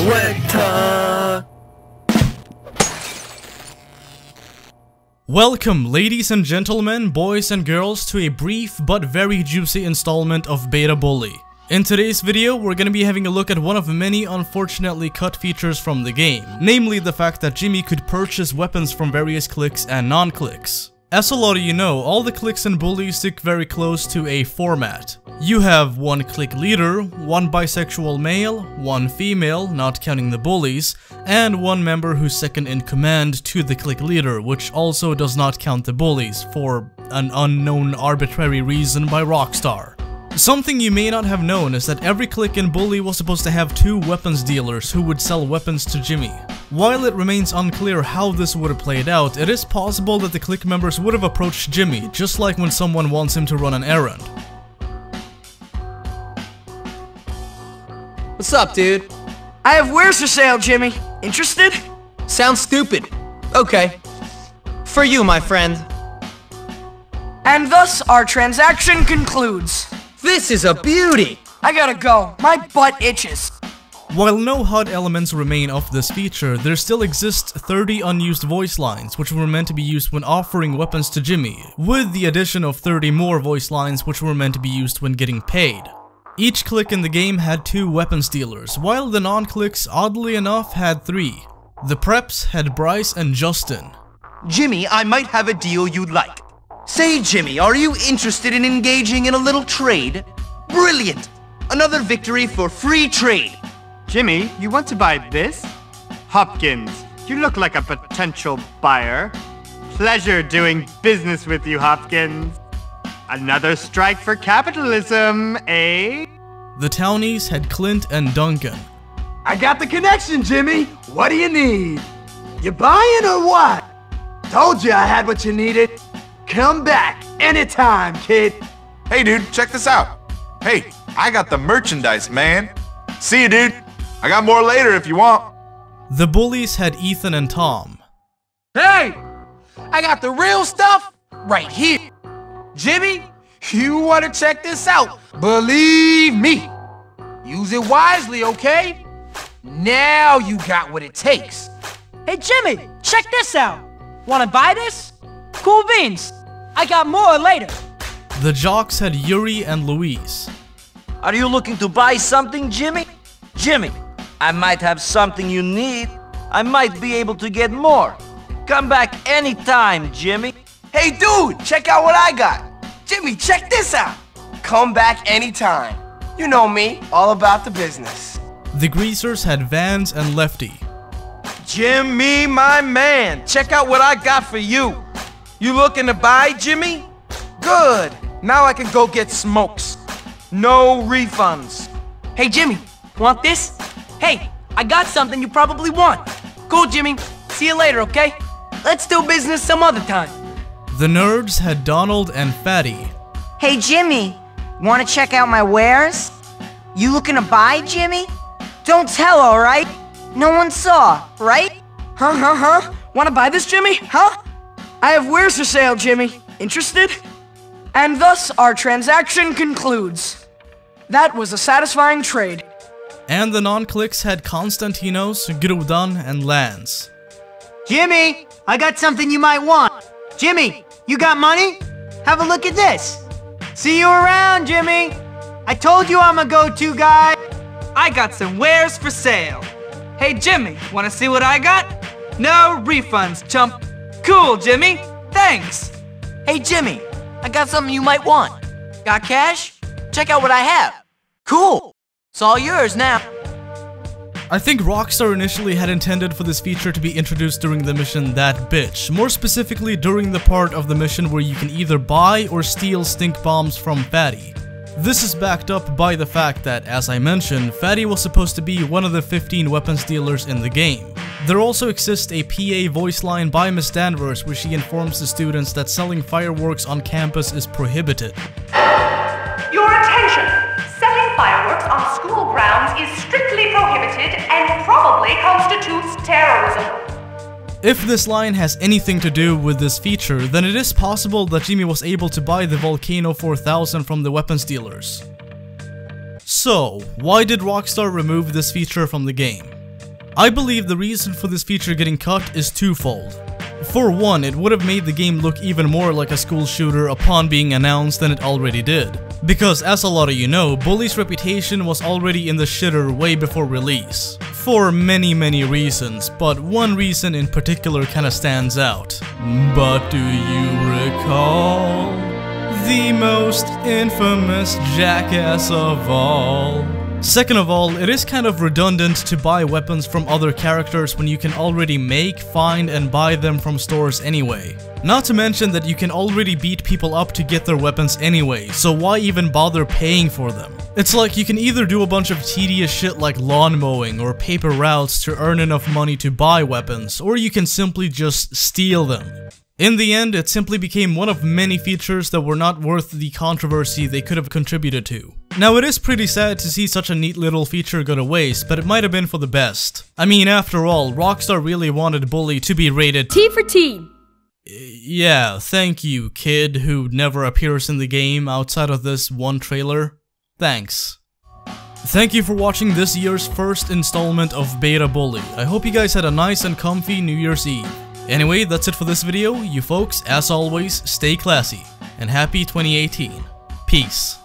SWEGTA! Welcome, ladies and gentlemen, boys and girls, to a brief but very juicy installment of Beta Bully. In today's video, we're gonna be having a look at one of many unfortunately cut features from the game, namely the fact that Jimmy could purchase weapons from various cliques and non-cliques. As a lot of you know, all the cliques and bullies stick very close to a format. You have one clique leader, one bisexual male, one female, not counting the bullies, and one member who's second in command to the clique leader, which also does not count the bullies, for an unknown arbitrary reason by Rockstar. Something you may not have known is that every clique and bully was supposed to have two weapons dealers who would sell weapons to Jimmy. While it remains unclear how this would have played out, it is possible that the clique members would have approached Jimmy, just like when someone wants him to run an errand. What's up, dude? I have wares for sale, Jimmy. Interested? Sounds stupid. Okay. For you, my friend. And thus, our transaction concludes. This is a beauty! I gotta go. My butt itches. While no HUD elements remain of this feature, there still exist 30 unused voice lines, which were meant to be used when offering weapons to Jimmy, with the addition of 30 more voice lines which were meant to be used when getting paid. Each clique in the game had two weapons dealers, while the non-cliques, oddly enough, had three. The preps had Bryce and Justin. Jimmy, I might have a deal you'd like. Say, Jimmy, are you interested in engaging in a little trade? Brilliant! Another victory for free trade. Jimmy, you want to buy this? Hopkins, you look like a potential buyer. Pleasure doing business with you, Hopkins. Another strike for capitalism, eh? The townies had Clint and Duncan. I got the connection, Jimmy. What do you need? You buying or what? Told you I had what you needed. Come back anytime, kid. Hey, dude, check this out. Hey, I got the merchandise, man. See you, dude. I got more later if you want. The bullies had Ethan and Tom. Hey! I got the real stuff right here. Jimmy, you want to check this out? Believe me. Use it wisely, okay? Now you got what it takes. Hey, Jimmy, check this out. Wanna buy this? Cool beans. I got more later. The jocks had Yuri and Luis. Are you looking to buy something, Jimmy? Jimmy, I might have something you need. I might be able to get more. Come back anytime, Jimmy. Hey, dude, check out what I got. Jimmy, check this out. Come back anytime. You know me, all about the business. The greasers had Vans and Lefty. Jimmy, my man, check out what I got for you. You looking to buy, Jimmy? Good. Now I can go get smokes. No refunds. Hey, Jimmy, want this? Hey, I got something you probably want. Cool, Jimmy. See you later, okay? Let's do business some other time. The nerds had Donald and Fatty. Hey, Jimmy, want to check out my wares? You looking to buy, Jimmy? Don't tell, alright? No one saw, right? Huh? Wanna buy this, Jimmy? Huh? I have wares for sale, Jimmy. Interested? And thus, our transaction concludes. That was a satisfying trade. And the non-cliques had Konstantinos, Grudan, and Lance. Jimmy, I got something you might want. Jimmy, you got money? Have a look at this. See you around, Jimmy. I told you I'm a go-to guy. I got some wares for sale. Hey, Jimmy, wanna see what I got? No refunds, chump. Cool, Jimmy. Thanks. Hey, Jimmy, I got something you might want. Got cash? Check out what I have. Cool. It's all yours now. I think Rockstar initially had intended for this feature to be introduced during the mission That Bitch, more specifically during the part of the mission where you can either buy or steal stink bombs from Fatty. This is backed up by the fact that, as I mentioned, Fatty was supposed to be one of the 15 weapons dealers in the game. There also exists a PA voice line by Miss Danvers where she informs the students that selling fireworks on campus is prohibited. Your attention! Selling fireworks on school grounds is strictly prohibited and probably constitutes terrorism. If this line has anything to do with this feature, then it is possible that Jimmy was able to buy the Volcano 4000 from the weapons dealers. So, why did Rockstar remove this feature from the game? I believe the reason for this feature getting cut is twofold. For one, it would have made the game look even more like a school shooter upon being announced than it already did. Because as a lot of you know, Bully's reputation was already in the shitter way before release. For many reasons, but one reason in particular kinda stands out. But do you recall the most infamous jackass of all? Second of all, it is kind of redundant to buy weapons from other characters when you can already make, find, and buy them from stores anyway. Not to mention that you can already beat people up to get their weapons anyway, so why even bother paying for them? It's like you can either do a bunch of tedious shit like lawn mowing or paper routes to earn enough money to buy weapons, or you can simply just steal them. In the end, it simply became one of many features that were not worth the controversy they could have contributed to. Now, it is pretty sad to see such a neat little feature go to waste, but it might have been for the best. I mean, after all, Rockstar really wanted Bully to be rated T for teen. Yeah, thank you, kid who never appears in the game outside of this one trailer. Thanks. Thank you for watching this year's first installment of Beta Bully. I hope you guys had a nice and comfy New Year's Eve. Anyway, that's it for this video. You folks, as always, stay classy, and happy 2018. Peace.